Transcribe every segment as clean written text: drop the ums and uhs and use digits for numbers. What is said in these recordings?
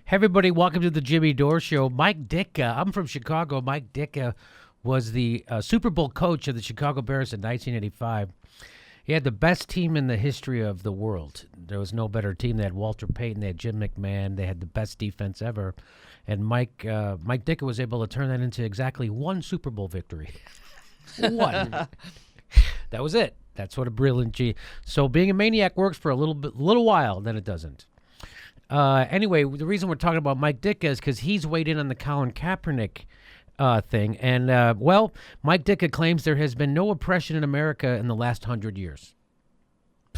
Hey everybody, welcome to the Jimmy Dore Show. Mike Ditka, I'm from Chicago. Mike Ditka was the Super Bowl coach of the Chicago Bears in 1985. He had the best team in the history of the world. There was no better team. They had Walter Payton, they had Jim McMahon, they had the best defense ever. And Mike Ditka was able to turn that into exactly one Super Bowl victory. One. That was it. That's what a brilliant G. So being a maniac works for a little while, then it doesn't. Anyway, the reason we're talking about Mike Ditka is because he's weighed in on the Colin Kaepernick thing. And, Mike Ditka claims there has been no oppression in America in the last 100 years.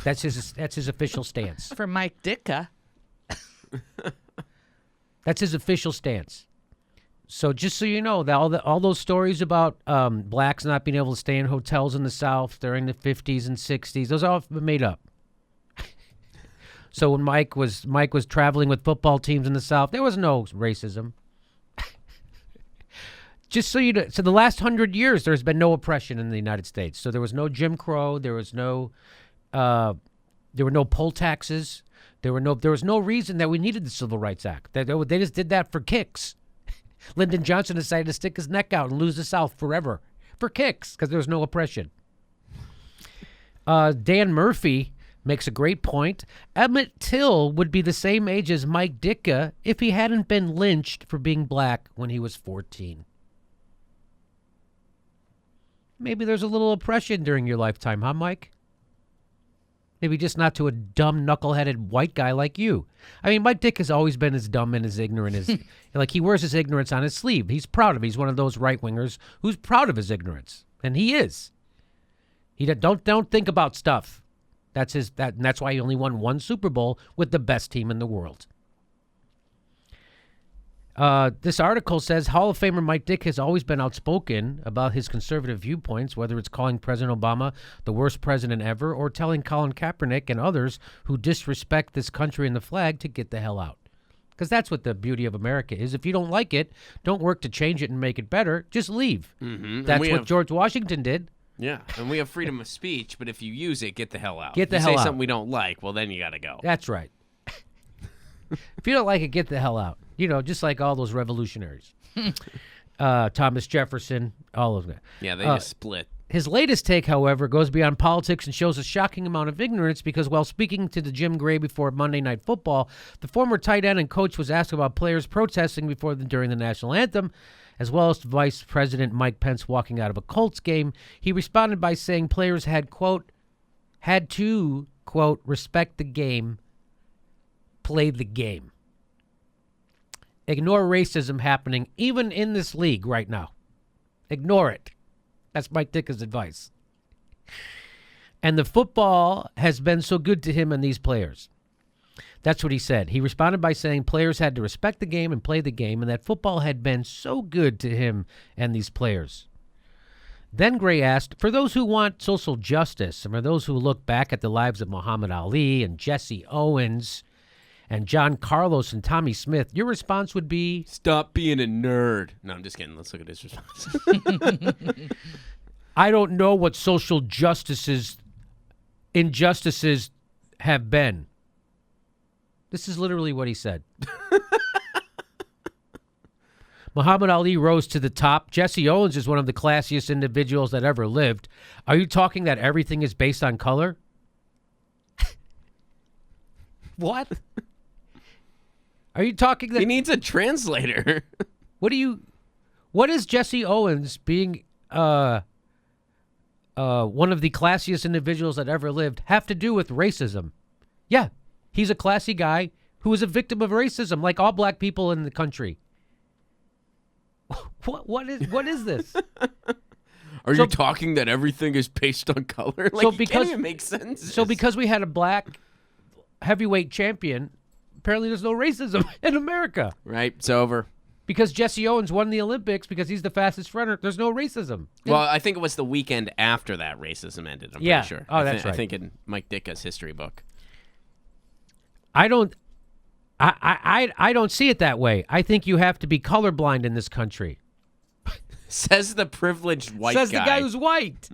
That's his official stance. For Mike Ditka. That's his official stance. So just so you know, all those stories about blacks not being able to stay in hotels in the South during the 50s and 60s, those are all made up. So when Mike was traveling with football teams in the South, there was no racism. Just so you know, so the last 100 years, there's been no oppression in the United States. So there was no Jim Crow. There were no poll taxes. There was no reason that we needed the Civil Rights Act. They just did that for kicks. Lyndon Johnson decided to stick his neck out and lose the South forever for kicks because there was no oppression. Dan Murphy makes a great point. Emmett Till would be the same age as Mike Ditka if he hadn't been lynched for being black when he was 14. Maybe there's a little oppression during your lifetime, huh, Mike? Maybe just not to a dumb, knuckleheaded white guy like you. I mean, Mike Dick has always been as dumb and as ignorant as... like, he wears his ignorance on his sleeve. He's proud of it. He's one of those right-wingers who's proud of his ignorance. And he is. Don't think about stuff. And that's why he only won one Super Bowl with the best team in the world. This article says Hall of Famer Mike Dick has always been outspoken about his conservative viewpoints, whether it's calling President Obama the worst president ever or telling Colin Kaepernick and others who disrespect this country and the flag to get the hell out. Because that's what the beauty of America is. If you don't like it, don't work to change it and make it better. Just leave. Mm-hmm. That's what George Washington did. Yeah, and we have freedom of speech, but if you use it, get the hell out. Get the if you hell say out. something we don't like, well, then you got to go. That's right. If you don't like it, get the hell out. You know, just like all those revolutionaries. Thomas Jefferson, all of them. Yeah, they just split. His latest take, however, goes beyond politics and shows a shocking amount of ignorance because while speaking to the Jim Gray before Monday Night Football, the former tight end and coach was asked about players protesting during the national anthem, as well as Vice President Mike Pence walking out of a Colts game. He responded by saying players had to, quote, respect the game, play the game. Ignore racism happening even in this league right now. Ignore it. That's Mike Dicka's advice. And the football has been so good to him and these players. That's what he said. He responded by saying players had to respect the game and play the game, and that football had been so good to him and these players. Then Gray asked, for those who want social justice and for those who look back at the lives of Muhammad Ali and Jesse Owens and John Carlos and Tommy Smith, your response would be... Stop being a nerd. No, I'm just kidding. Let's look at his response. I don't know what social injustices have been. This is literally what he said. Muhammad Ali rose to the top. Jesse Owens is one of the classiest individuals that ever lived. Are you talking that everything is based on color? What? Are you talking that... He needs a translator. What is Jesse Owens being one of the classiest individuals that ever lived have to do with racism? Yeah, he's a classy guy who was a victim of racism like all black people in the country. What is this? Are you talking that everything is based on color? Like, it can't even make sense. So because we had a black heavyweight champion, apparently there's no racism in America. Right, it's over. Because Jesse Owens won the Olympics because he's the fastest runner, there's no racism. Well, I think it was the weekend after that racism ended, I'm pretty sure. Oh, that's right. I think in Mike Dicka's history book. I don't see it that way. I think you have to be colorblind in this country. Says the privileged white guy. Says the guy who's white.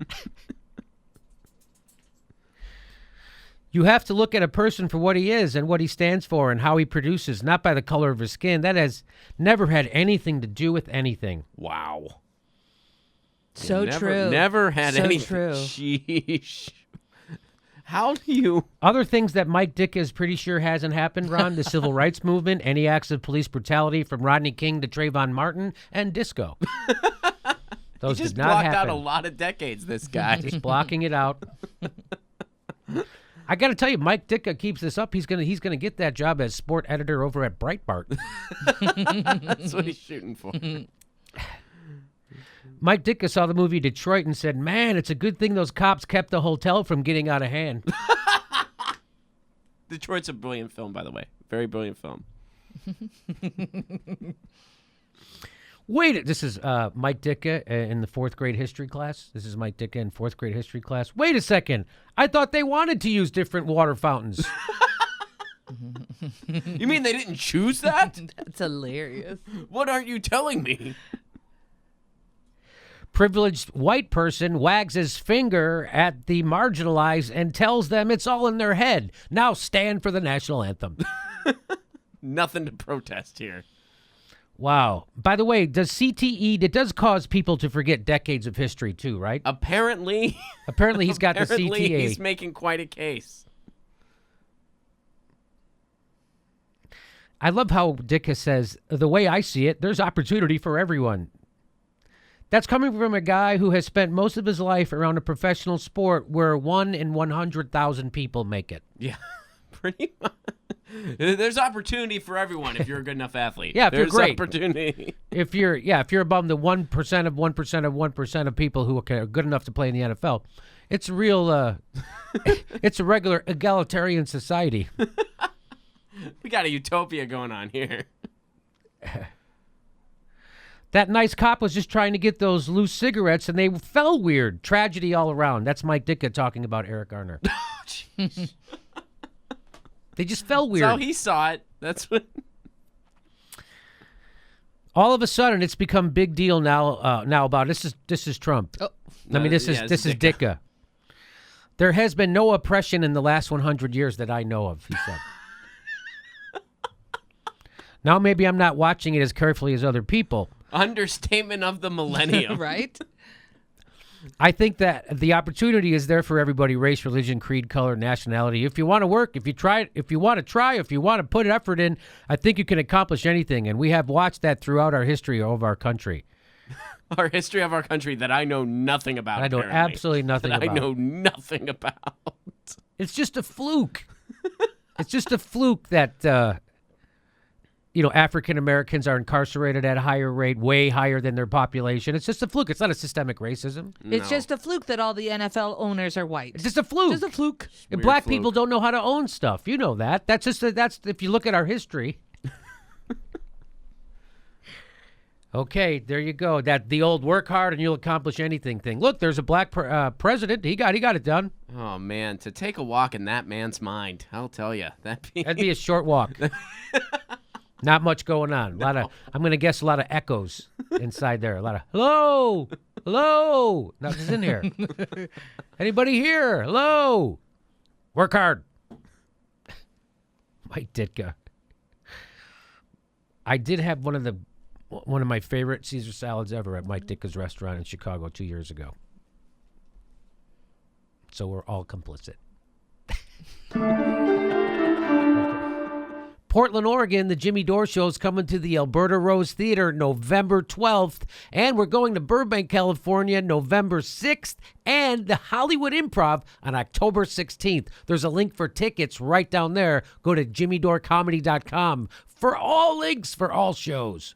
You have to look at a person for what he is and what he stands for and how he produces, not by the color of his skin. That has never had anything to do with anything. Wow. So true. Never had so anything. True. Sheesh. How do you... Other things that Mike Ditka is pretty sure hasn't happened, Ron, the civil rights movement, any acts of police brutality from Rodney King to Trayvon Martin, and disco. Those he just did not blocked happen. out a lot of decades, this guy. Just blocking it out. I got to tell you, Mike Ditka keeps this up. He's gonna get that job as sport editor over at Breitbart. That's what he's shooting for. Mike Ditka saw the movie Detroit and said, "Man, it's a good thing those cops kept the hotel from getting out of hand." Detroit's a brilliant film, by the way. Very brilliant film. Wait, this is Mike Ditka in the fourth grade history class. This is Mike Ditka in fourth grade history class. Wait a second. I thought they wanted to use different water fountains. You mean they didn't choose that? That's hilarious. What aren't you telling me? Privileged white person wags his finger at the marginalized and tells them it's all in their head. Now stand for the national anthem. Nothing to protest here. Wow. By the way, does CTE, it does cause people to forget decades of history too, right? Apparently. Apparently he's got the Apparently CTA. he's making quite a case. I love how Ditka says, the way I see it, there's opportunity for everyone. That's coming from a guy who has spent most of his life around a professional sport where 1 in 100,000 people make it. Yeah, pretty much. There's opportunity for everyone if you're a good enough athlete. Yeah, if There's you're great. Opportunity. If you're above the 1% of 1% of 1% of people who are good enough to play in the NFL, it's a real, it's a regular egalitarian society. We got a utopia going on here. That nice cop was just trying to get those loose cigarettes, and they fell weird. Tragedy all around. That's Mike Ditka talking about Eric Garner. They just fell weird. That's how he saw it. That's what. All of a sudden, it's become big deal now. Now about this is Trump. Oh. I mean, this is Ditka. There has been no oppression in the last 100 years that I know of, he said. Now maybe I'm not watching it as carefully as other people. Understatement of the millennium. Right? I think that the opportunity is there for everybody: race, religion, creed, color, nationality. If you want to work, if you want to put effort in, I think you can accomplish anything. And we have watched that throughout our history of our country. Our history of our country that I know nothing about. I know apparently. absolutely nothing about. I know nothing about. It's just a fluke. It's just a fluke that African Americans are incarcerated at a higher rate, way higher than their population. It's just a fluke. It's not a systemic racism. It's just a fluke that all the NFL owners are white. It's just a fluke. Just a fluke. And black people don't know how to own stuff. You know that. That's if you look at our history. Okay, there you go. That the old work hard and you'll accomplish anything thing. Look, there's a black president. He got it done. Oh man, to take a walk in that man's mind, I'll tell you that'd be a short walk. Not much going on. I'm going to guess a lot of echoes inside there. A lot of hello, nothing's in here. Anybody here? Hello, work hard. Mike Ditka. I did have one of my favorite Caesar salads ever at Mike Ditka's restaurant in Chicago 2 years ago. So we're all complicit. Portland, Oregon, the Jimmy Dore Show is coming to the Alberta Rose Theater November 12th, and we're going to Burbank, California, November 6th, and the Hollywood Improv on October 16th. There's a link for tickets right down there. Go to jimmydorecomedy.com for all links for all shows.